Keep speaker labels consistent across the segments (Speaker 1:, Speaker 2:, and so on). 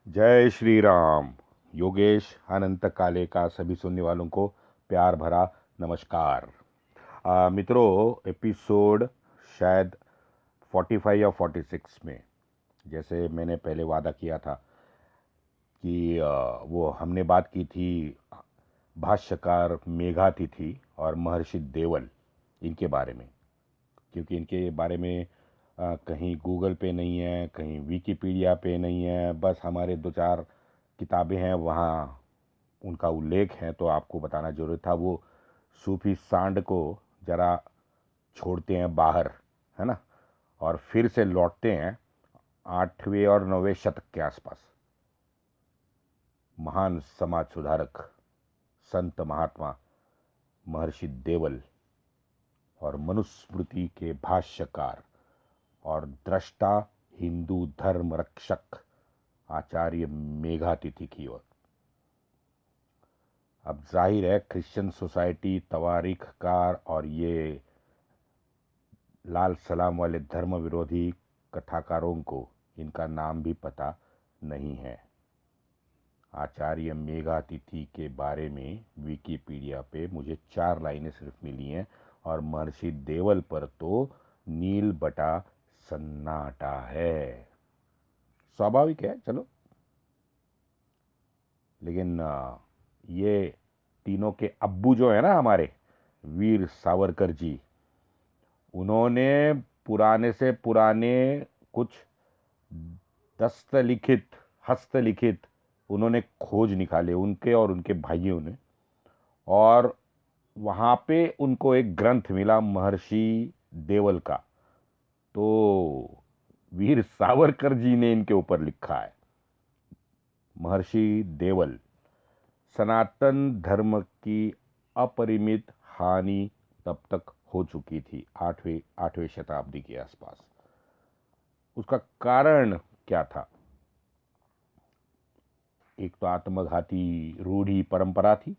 Speaker 1: जय श्री राम। योगेश अनंत काले का सभी सुनने वालों को प्यार भरा नमस्कार। मित्रों, एपिसोड शायद 45 या 46 में, जैसे मैंने पहले वादा किया था कि वो हमने बात की थी भाष्यकार मेघातिथि और महर्षि देवल, इनके बारे में। क्योंकि इनके बारे में कहीं गूगल पे नहीं है, कहीं विकिपीडिया पे नहीं है, बस हमारे दो चार किताबें हैं वहाँ उनका उल्लेख है, तो आपको बताना जरूरी था। वो सूफी सांड को जरा छोड़ते हैं बाहर, है ना, और फिर से लौटते हैं 8वें और 9वें शतक के आसपास। महान समाज सुधारक संत महात्मा महर्षि देवल और मनुस्मृति के भाष्यकार और दृष्टा हिंदू धर्म रक्षक आचार्य मेघातिथि की ओर। अब जाहिर है क्रिश्चियन सोसाइटी, तवारीखकार और ये लाल सलाम वाले धर्म विरोधी कथाकारों को इनका नाम भी पता नहीं है। आचार्य मेघातिथि के बारे में विकिपीडिया पे मुझे 4 लाइनें सिर्फ मिली हैं, और महर्षि देवल पर तो नील बटा सन्नाटा है। स्वाभाविक है, चलो। लेकिन ये तीनों के अब्बू जो है ना, हमारे वीर सावरकर जी, उन्होंने पुराने से पुराने कुछ दस्तलिखित, हस्तलिखित उन्होंने खोज निकाले, उनके और उनके भाइयों ने। और वहाँ पे उनको एक ग्रंथ मिला महर्षि देवल का। तो वीर सावरकर जी ने इनके ऊपर लिखा है। महर्षि देवल, सनातन धर्म की अपरिमित हानि तब तक हो चुकी थी 8वीं शताब्दी के आसपास। उसका कारण क्या था? एक तो आत्मघाती रूढ़ी परंपरा थी,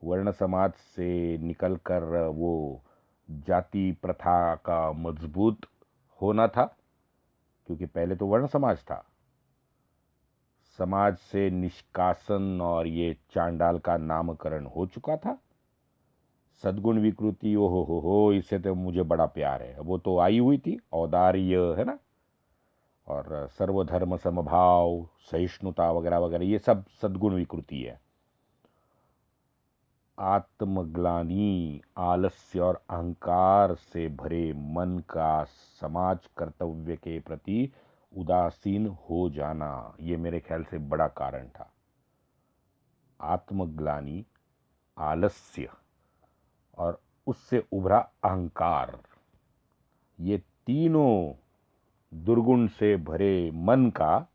Speaker 1: वर्ण समाज से निकलकर वो जाति प्रथा का मजबूत होना था, क्योंकि पहले तो वर्ण समाज था। समाज से निष्कासन और ये चांडाल का नामकरण हो चुका था। सद्गुण विकृति, ओ हो, इससे तो मुझे बड़ा प्यार है, वो तो आई हुई थी। औदार्य, है ना, और सर्वधर्म समभाव, सहिष्णुता वगैरह वगैरह, ये सब सद्गुण विकृति है। आत्मग्लानि, आलस्य और अहंकार से भरे मन का समाज कर्तव्य के प्रति उदासीन हो जाना, ये मेरे ख्याल से बड़ा कारण था। आत्मग्लानि, आलस्य और उससे उभरा अहंकार, ये तीनों दुर्गुण से भरे मन का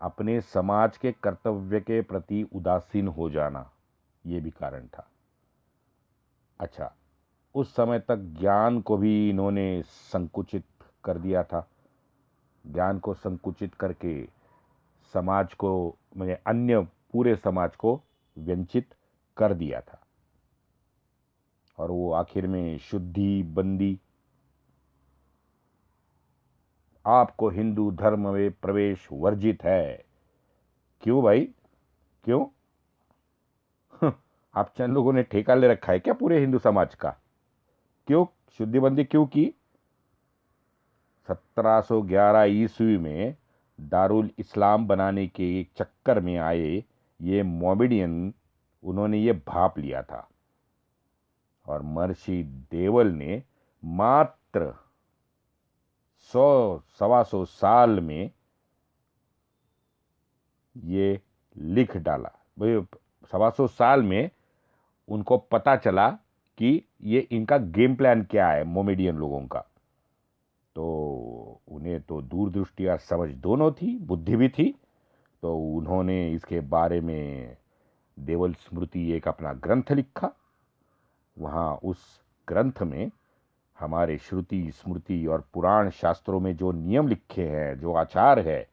Speaker 1: अपने समाज के कर्तव्य के प्रति उदासीन हो जाना, ये भी कारण था। अच्छा, उस समय तक ज्ञान को भी इन्होंने संकुचित कर दिया था। ज्ञान को संकुचित करके समाज को, मतलब अन्य पूरे समाज को वंचित कर दिया था। और वो आखिर में शुद्धि बंदी, आपको हिंदू धर्म में प्रवेश वर्जित है। क्यों भाई, क्यों? आप चंद लोगों ने ठेका ले रखा है क्या पूरे हिंदू समाज का? क्यों शुद्धिबंदी क्यों की? 1711 ईस्वी में दारुल इस्लाम बनाने के चक्कर में आए ये मोमेडियन, उन्होंने ये भाप लिया था। और महर्षि देवल ने मात्र 100-125 साल में ये लिख डाला। भाई, 125 साल में उनको पता चला कि ये इनका गेम प्लान क्या है मोमेडियन लोगों का। तो उन्हें तो दूरदृष्टि और समझ दोनों थी, बुद्धि भी थी। तो उन्होंने इसके बारे में देवल स्मृति एक अपना ग्रंथ लिखा। वहाँ उस ग्रंथ में हमारे श्रुति स्मृति और पुराण शास्त्रों में जो नियम लिखे हैं, जो आचार है,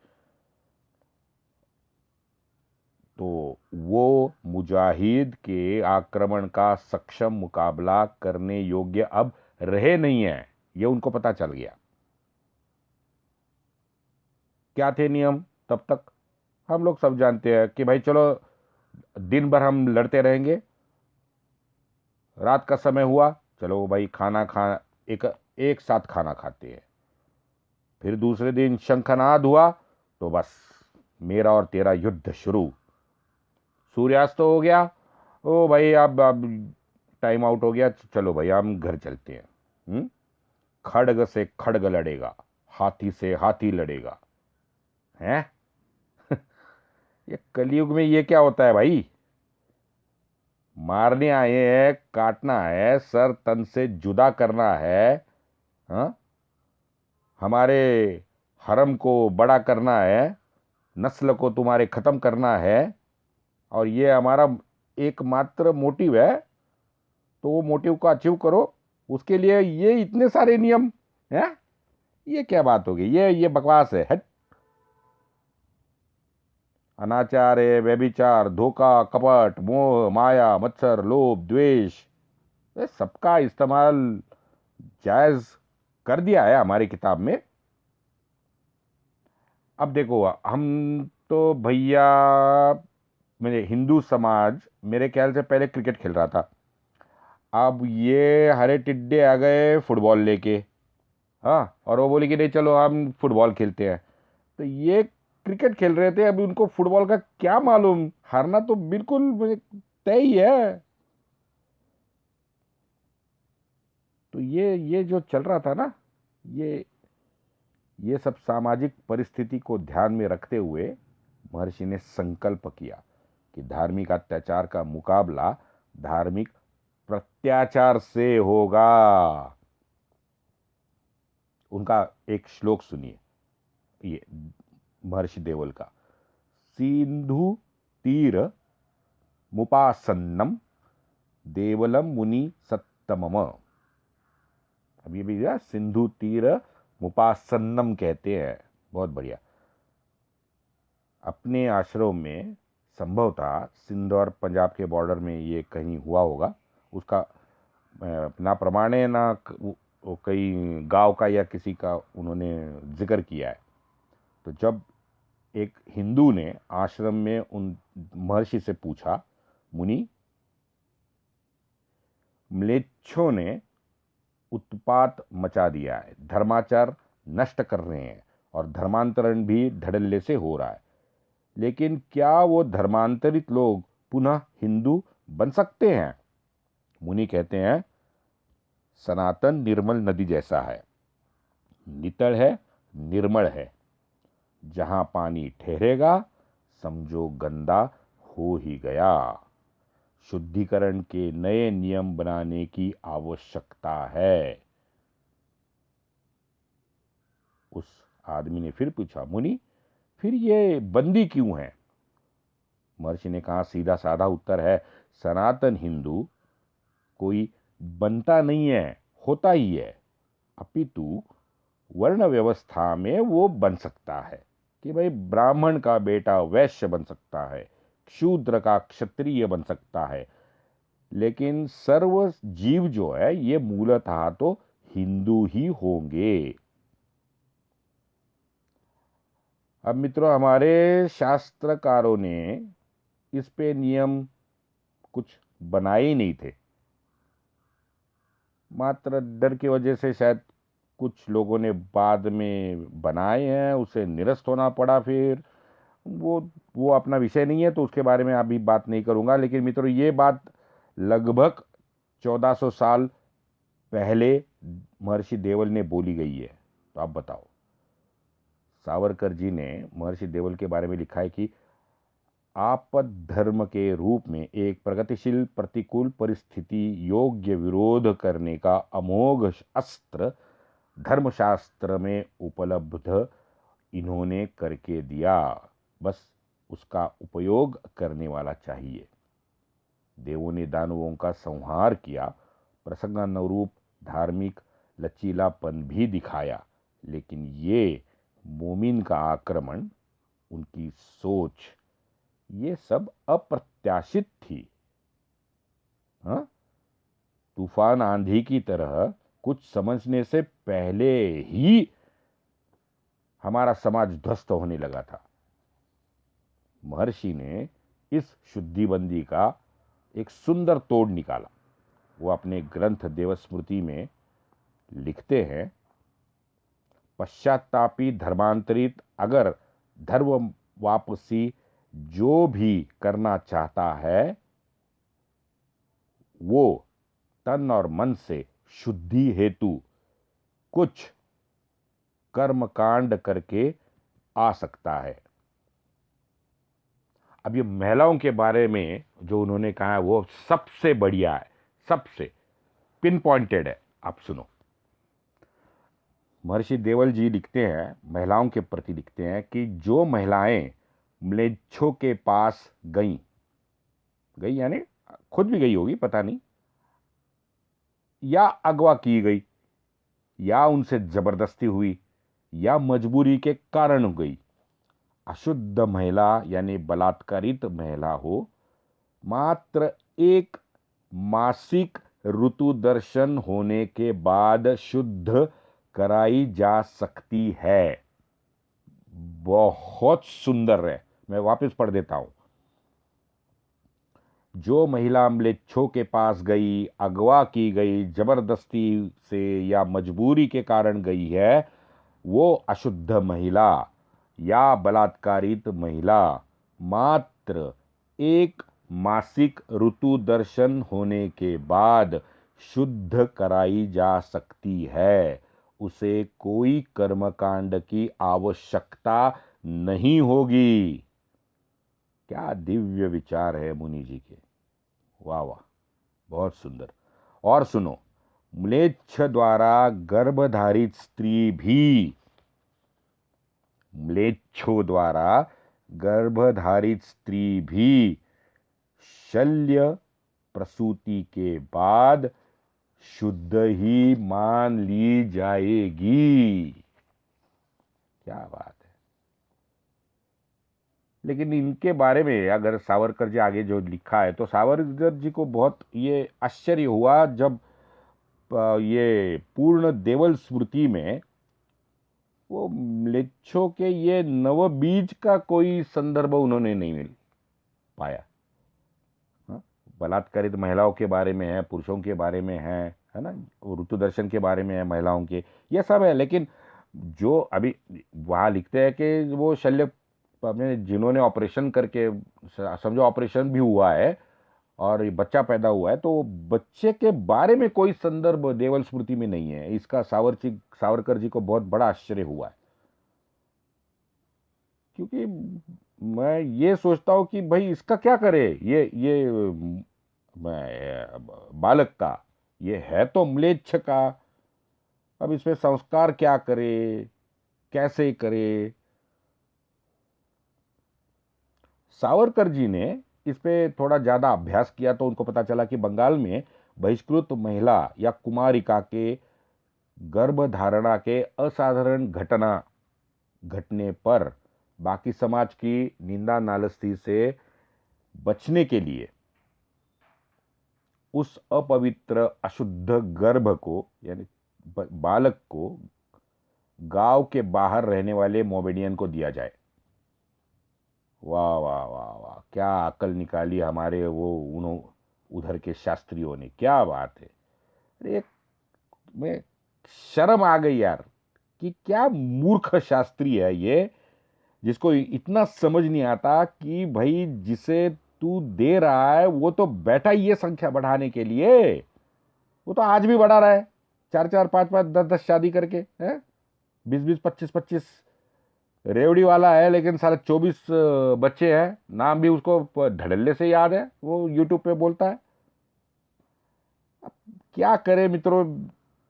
Speaker 1: तो वो मुजाहिद के आक्रमण का सक्षम मुकाबला करने योग्य अब रहे नहीं है, ये उनको पता चल गया। क्या थे नियम तब तक? हम लोग सब जानते हैं कि भाई चलो दिन भर हम लड़ते रहेंगे, रात का समय हुआ, चलो भाई खाना खा एक एक साथ खाना खाते हैं। फिर दूसरे दिन शंखनाद हुआ तो बस मेरा और तेरा युद्ध शुरू। सूर्यास्त हो गया, ओ भाई अब टाइम आउट हो गया, चलो भाई हम घर चलते हैं। खड्ग से खड्ग लड़ेगा, हाथी से हाथी लड़ेगा, हैं? ये कलयुग में ये क्या होता है भाई? मारने आए हैं, काटना है, सर तन से जुदा करना है, हाँ? हमारे हरम को बड़ा करना है, नस्ल को तुम्हारे खत्म करना है, और ये हमारा एकमात्र मोटिव है। तो वो मोटिव को अचीव करो, उसके लिए ये इतने सारे नियम हैं? ये क्या बात होगी? ये बकवास है, हट। अनाचार है, व्यभिचार, धोखा, कपट, मोह, माया, मत्सर, लोभ, द्वेष, ये सबका इस्तेमाल जायज कर दिया है हमारी किताब में। अब देखो, हम तो भैया, मेरे हिंदू समाज मेरे ख्याल से पहले क्रिकेट खेल रहा था। अब ये हरे टिड्डे आ गए फुटबॉल लेके, हाँ, और वो बोले कि नहीं चलो हम फुटबॉल खेलते हैं। तो ये क्रिकेट खेल रहे थे, अभी उनको फुटबॉल का क्या मालूम, हारना तो बिल्कुल मुझे तय ही है। तो ये जो चल रहा था ना, ये ये सब सामाजिक परिस्थिति को ध्यान में रखते हुए महर्षि ने संकल्प किया कि धार्मिक अत्याचार का मुकाबला धार्मिक प्रत्याचार से होगा। उनका एक श्लोक सुनिए, ये महर्षि देवल का। सिंधु तीर मुपासन्नम देवलम मुनि सत्तमम। अब ये भी सिंधु तीर मुपासन्नम कहते हैं। बहुत बढ़िया। अपने आश्रम में संभवतः सिंध और पंजाब के बॉर्डर में ये कहीं हुआ होगा। उसका ना प्रमाण है ना वो कई गांव का या किसी का उन्होंने जिक्र किया है। तो जब एक हिंदू ने आश्रम में उन महर्षि से पूछा, मुनि, म्लेच्छों ने उत्पात मचा दिया है, धर्माचार नष्ट कर रहे हैं और धर्मांतरण भी धड़ल्ले से हो रहा है, लेकिन क्या वो धर्मांतरित लोग पुनः हिंदू बन सकते हैं? मुनि कहते हैं, सनातन निर्मल नदी जैसा है, नितड़ है, निर्मल है, जहां पानी ठहरेगा समझो गंदा हो ही गया। शुद्धिकरण के नए नियम बनाने की आवश्यकता है। उस आदमी ने फिर पूछा, मुनि फिर ये बंदी क्यों है? महर्षि ने कहा, सीधा साधा उत्तर है, सनातन हिंदू कोई बनता नहीं है, होता ही है। अपितु वर्ण व्यवस्था में वो बन सकता है कि भाई ब्राह्मण का बेटा वैश्य बन सकता है, शूद्र का क्षत्रिय बन सकता है, लेकिन सर्व जीव जो है ये मूलतः तो हिंदू ही होंगे। अब मित्रों, हमारे शास्त्रकारों ने इस पे नियम कुछ बनाए ही नहीं थे। मात्र डर की वजह से शायद कुछ लोगों ने बाद में बनाए हैं, उसे निरस्त होना पड़ा। फिर वो अपना विषय नहीं है, तो उसके बारे में अभी बात नहीं करूंगा। लेकिन मित्रों, ये बात लगभग 1400 साल पहले महर्षि देवल ने बोली गई है। तो आप बताओ, सावरकर जी ने महर्षि देवल के बारे में लिखा है कि आपद धर्म के रूप में एक प्रगतिशील प्रतिकूल परिस्थिति योग्य विरोध करने का अमोघ अस्त्र धर्मशास्त्र में उपलब्ध इन्होंने करके दिया, बस उसका उपयोग करने वाला चाहिए। देवों ने दानवों का संहार किया, प्रसंगानुरूप धार्मिक लचीलापन भी दिखाया, लेकिन ये मोमिन का आक्रमण, उनकी सोच, ये सब अप्रत्याशित थी। हाँ, तूफान आंधी की तरह कुछ समझने से पहले ही हमारा समाज ध्वस्त होने लगा था। महर्षि ने इस शुद्धिबंदी का एक सुंदर तोड़ निकाला। वो अपने ग्रंथ देवस्मृति में लिखते हैं, पश्चातापी धर्मांतरित अगर धर्म वापसी जो भी करना चाहता है वो तन और मन से शुद्धि हेतु कुछ कर्मकांड करके आ सकता है। अब ये महिलाओं के बारे में जो उन्होंने कहा है वो सबसे बढ़िया है, सबसे पिन पॉइंटेड है। आप सुनो। महर्षि देवल जी लिखते हैं, महिलाओं के प्रति लिखते हैं कि जो महिलाएं म्लेच्छों के पास गई यानी खुद भी गई होगी पता नहीं, या अगवा की गई, या उनसे जबरदस्ती हुई, या मजबूरी के कारण गई, अशुद्ध महिला यानी बलात्कारित महिला हो, मात्र एक मासिक ऋतु दर्शन होने के बाद शुद्ध कराई जा सकती है। बहुत सुंदर है, मैं वापस पढ़ देता हूं। जो महिला म्लेच्छों के पास गई, अगवा की गई, जबरदस्ती से या मजबूरी के कारण गई है, वो अशुद्ध महिला या बलात्कारित महिला मात्र एक मासिक ऋतु दर्शन होने के बाद शुद्ध कराई जा सकती है। उसे कोई कर्मकांड की आवश्यकता नहीं होगी। क्या दिव्य विचार है मुनि जी के, वाह वाह, बहुत सुंदर। और सुनो, म्लेच्छ द्वारा गर्भधारित स्त्री भी, म्लेच्छों द्वारा गर्भधारित स्त्री भी शल्य प्रसूति के बाद शुद्ध ही मान ली जाएगी। क्या बात है। लेकिन इनके बारे में अगर सावरकर जी आगे जो लिखा है तो सावरकर जी को बहुत ये आश्चर्य हुआ जब ये पूर्ण देवल स्मृति में वो म्लेच्छों के ये नव बीज का कोई संदर्भ उन्होंने नहीं मिल पाया। बलात्कारित महिलाओं के बारे में है, पुरुषों के बारे में है ना, ऋतु दर्शन के बारे में है, महिलाओं के, ये सब है। लेकिन जो अभी वहाँ लिखते हैं कि वो शल्य में जिन्होंने ऑपरेशन करके, समझो ऑपरेशन भी हुआ है और ये बच्चा पैदा हुआ है, तो बच्चे के बारे में कोई संदर्भ देवल स्मृति में नहीं है। इसका सावरकर जी को बहुत बड़ा आश्चर्य हुआ है। क्योंकि मैं ये सोचता हूं कि भाई इसका क्या करे, ये बालक का, ये है तो म्लेच्छ का, अब इसमें संस्कार क्या करे, कैसे करे। सावरकर जी ने इस पे थोड़ा ज्यादा अभ्यास किया तो उनको पता चला कि बंगाल में बहिष्कृत महिला या कुमारिका के गर्भधारणा के असाधारण घटना घटने पर बाकी समाज की निंदा नालस्ती से बचने के लिए उस अपवित्र अशुद्ध गर्भ को यानी बालक को गांव के बाहर रहने वाले मोमेडियन को दिया जाए। वाह वाह वाह वाह, क्या अकल निकाली हमारे वो उधर के शास्त्रियों ने, क्या बात है। अरे मैं शर्म आ गई यार कि क्या मूर्ख शास्त्री है ये, जिसको इतना समझ नहीं आता कि भाई जिसे तू दे रहा है वो तो बैठा ही है संख्या बढ़ाने के लिए, वो तो आज भी बढ़ा रहा है, 4 4 5 5 10 10 शादी करके है, 20 20 25 25 रेवड़ी वाला है, लेकिन सारे 24 बच्चे हैं, नाम भी उसको धड़ल्ले से याद है, वो यूट्यूब पे बोलता है। अब क्या करे मित्रों,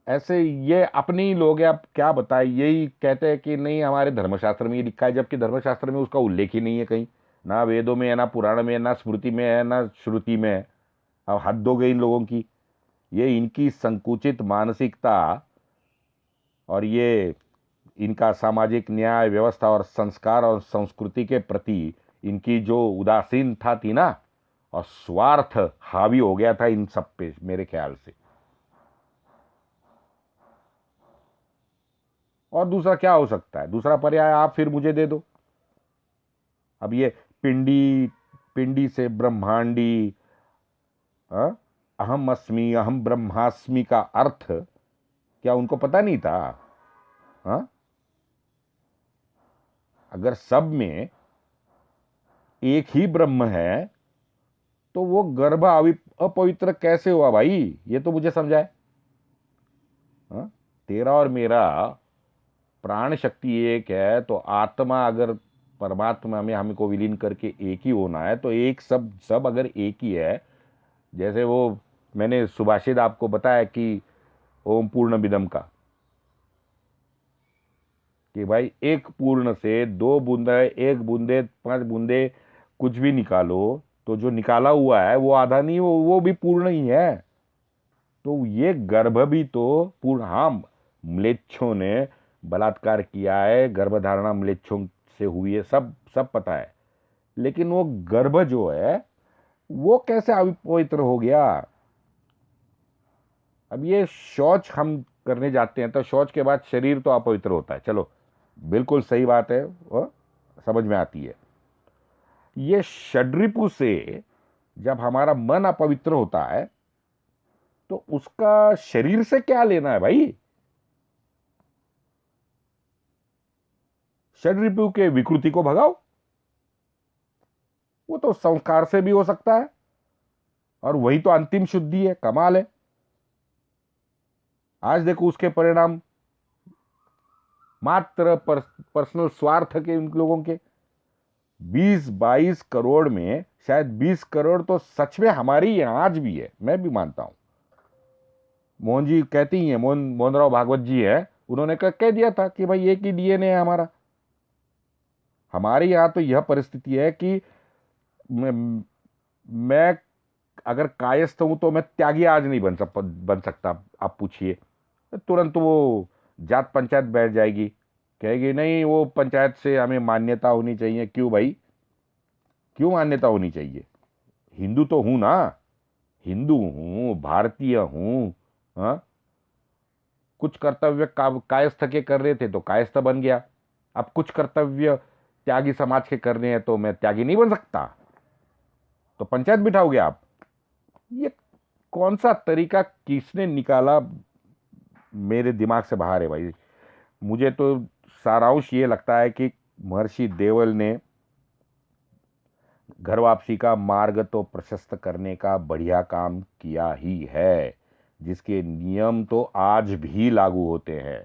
Speaker 1: ऐसे ये अपने ही लोग हैं, अब क्या बताए, यही कहते हैं कि नहीं हमारे धर्मशास्त्र में ये लिखा है, जबकि धर्मशास्त्र में उसका उल्लेख ही नहीं है कहीं, ना वेदों में है, ना पुराण में है, ना स्मृति में है, ना श्रुति में है। अब हद हो गई इन लोगों की, ये इनकी संकुचित मानसिकता और ये इनका सामाजिक न्याय व्यवस्था और संस्कार और संस्कृति के प्रति इनकी जो उदासीनता थी ना, और स्वार्थ हावी हो गया था इन सब पे मेरे ख्याल से। और दूसरा क्या हो सकता है, दूसरा पर्याय आप फिर मुझे दे दो। अब ये पिंडी पिंडी से ब्रह्मांडी, अहम अस्मि अहम ब्रह्मास्मि का अर्थ क्या उनको पता नहीं था? हाँ, अगर सब में एक ही ब्रह्म है तो वो गर्भ अपवित्र कैसे हुआ भाई? ये तो मुझे समझाए। हाँ, तेरा और मेरा प्राण शक्ति एक है, तो आत्मा अगर परमात्मा में हमको विलीन करके एक ही होना है, तो एक सब सब अगर एक ही है, जैसे वो मैंने सुभाषित आपको बताया कि ओम पूर्ण विदम का, कि भाई एक पूर्ण से दो बूंदे, एक बूंदे, पांच बूंदे कुछ भी निकालो, तो जो निकाला हुआ है वो आधा नहीं, वो भी पूर्ण ही है। तो ये गर्भ भी तो पूर्ण। हाँ, म्लेच्छों ने बलात्कार किया है, गर्भधारणा म्लेच्छों से हुई है, सब सब पता है, लेकिन वो गर्भ जो है वो कैसे अपवित्र हो गया? अब ये शौच हम करने जाते हैं तो शौच के बाद शरीर तो अपवित्र होता है, चलो बिल्कुल सही बात है, वो समझ में आती है। ये षड्रिपु से जब हमारा मन अपवित्र होता है तो उसका शरीर से क्या लेना है भाई? षड्रिपु के विकृति को भगाओ, वो तो संस्कार से भी हो सकता है, और वही तो अंतिम शुद्धि है, कमाल है। आज देखो उसके परिणाम, मात्र पर्सनल स्वार्थ के उन लोगों के 20-22 करोड़ में शायद 20 करोड़ तो सच में हमारी यहां आज भी है, मैं भी मानता हूं। मोहन जी कहती हैं, मोहन राव भागवत जी है, उन्होंने कह दिया था कि भाई एक ही डीएनए है हमारा। हमारे यहां तो यह परिस्थिति है कि मैं अगर कायस्थ हूं तो मैं त्यागी आज नहीं बन सकता। आप पूछिए, तुरंत वो जात पंचायत बैठ जाएगी, कहेगी नहीं वो पंचायत से हमें मान्यता होनी चाहिए। क्यों भाई, क्यों मान्यता होनी चाहिए? हिंदू तो हूं ना, हिंदू हूं, भारतीय हूं। हाँ, कुछ कर्तव्य कायस्थ के कर रहे थे तो कायस्थ बन गया, अब कुछ कर्तव्य त्यागी समाज के करने हैं तो मैं त्यागी नहीं बन सकता, तो पंचायत बिठाओगे आप? ये कौन सा तरीका किसने निकाला, मेरे दिमाग से बाहर है भाई। मुझे तो सारांश ये लगता है कि महर्षि देवल ने घर वापसी का मार्ग तो प्रशस्त करने का बढ़िया काम किया ही है, जिसके नियम तो आज भी लागू होते हैं।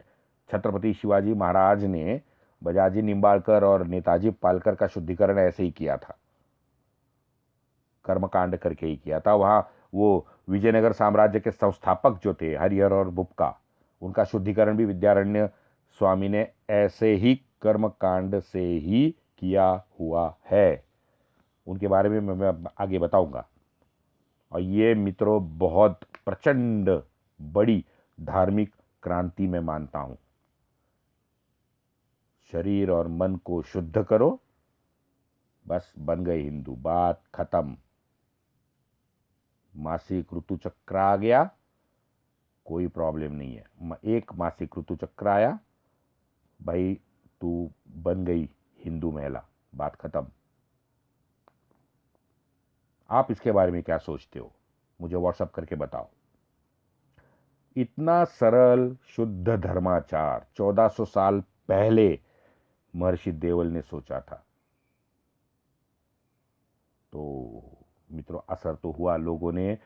Speaker 1: छत्रपति शिवाजी महाराज ने बजाजी निंबाळकर और नेताजी पालकर का शुद्धिकरण ऐसे ही किया था, कर्मकांड करके ही किया था। वहां वो विजयनगर साम्राज्य के संस्थापक जो थे हरिहर और बुपका, उनका शुद्धिकरण भी विद्यारण्य स्वामी ने ऐसे ही कर्मकांड से ही किया हुआ है। उनके बारे में मैं आगे बताऊंगा। और ये मित्रों बहुत प्रचंड बड़ी धार्मिक क्रांति मैं मानता हूं। शरीर और मन को शुद्ध करो, बस बन गए हिंदू, बात खत्म। मासिक ऋतु चक्र आ गया, कोई प्रॉब्लम नहीं है। एक मासिक ऋतु चक्र आया भाई, तू बन गई हिंदू महिला, बात खत्म। आप इसके बारे में क्या सोचते हो, मुझे व्हाट्सएप करके बताओ। इतना सरल शुद्ध धर्माचार 1400 साल पहले महर्षि देवल ने सोचा था, तो मित्रों असर तो हुआ। लोगों ने,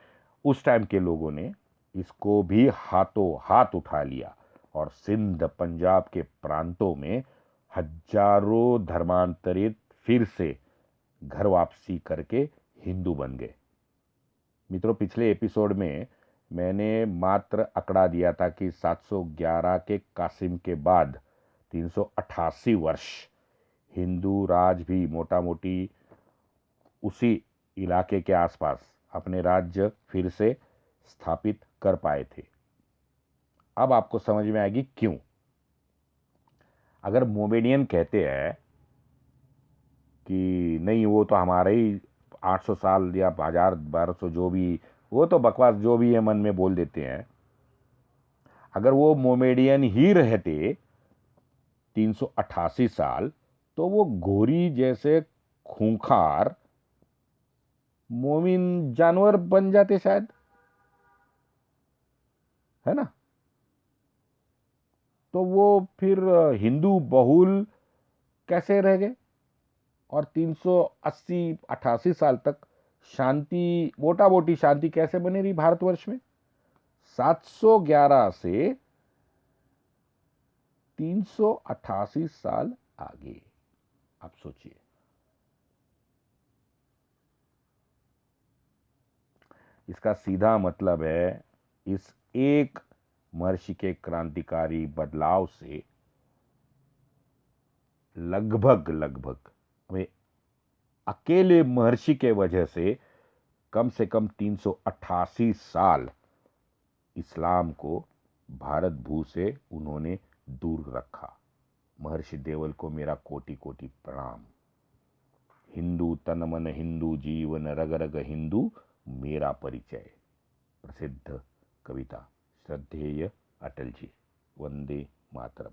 Speaker 1: उस टाइम के लोगों ने इसको भी हाथों हाथ उठा लिया, और सिंध पंजाब के प्रांतों में हजारों धर्मांतरित फिर से घर वापसी करके हिंदू बन गए। मित्रों पिछले एपिसोड में मैंने मात्र आंकड़ा दिया था कि 711 के कासिम के बाद 388 वर्ष हिंदू राज भी मोटा मोटी उसी इलाके के आसपास अपने राज्य फिर से स्थापित कर पाए थे। अब आपको समझ में आएगी क्यों। अगर मोमेडियन कहते हैं कि नहीं वो तो हमारे ही 800 साल या 1000-1200 जो भी, वो तो बकवास जो भी है मन में बोल देते हैं। अगर वो मोमेडियन ही रहते 388 साल, तो वो घोरी जैसे खूंखार मोमिन जानवर बन जाते शायद, है ना। तो वो फिर हिंदू बहुल कैसे रह गए और 380-88 साल तक शांति, मोटा मोटी शांति कैसे बनी रही भारतवर्ष में। 711 से 388 साल आगे, आप सोचिए। इसका सीधा मतलब है इस एक महर्षि के क्रांतिकारी बदलाव से लगभग लगभग हमें अकेले महर्षि के वजह से कम 388 साल इस्लाम को भारत भू से उन्होंने दूर रखा। महर्षि देवल को मेरा कोटि कोटि प्रणाम। हिंदू तन मन हिंदू जीवन रग रग हिंदू मेरा परिचय। प्रसिद्ध कविता, श्रद्धेय अटल जी। वंदे मातरम।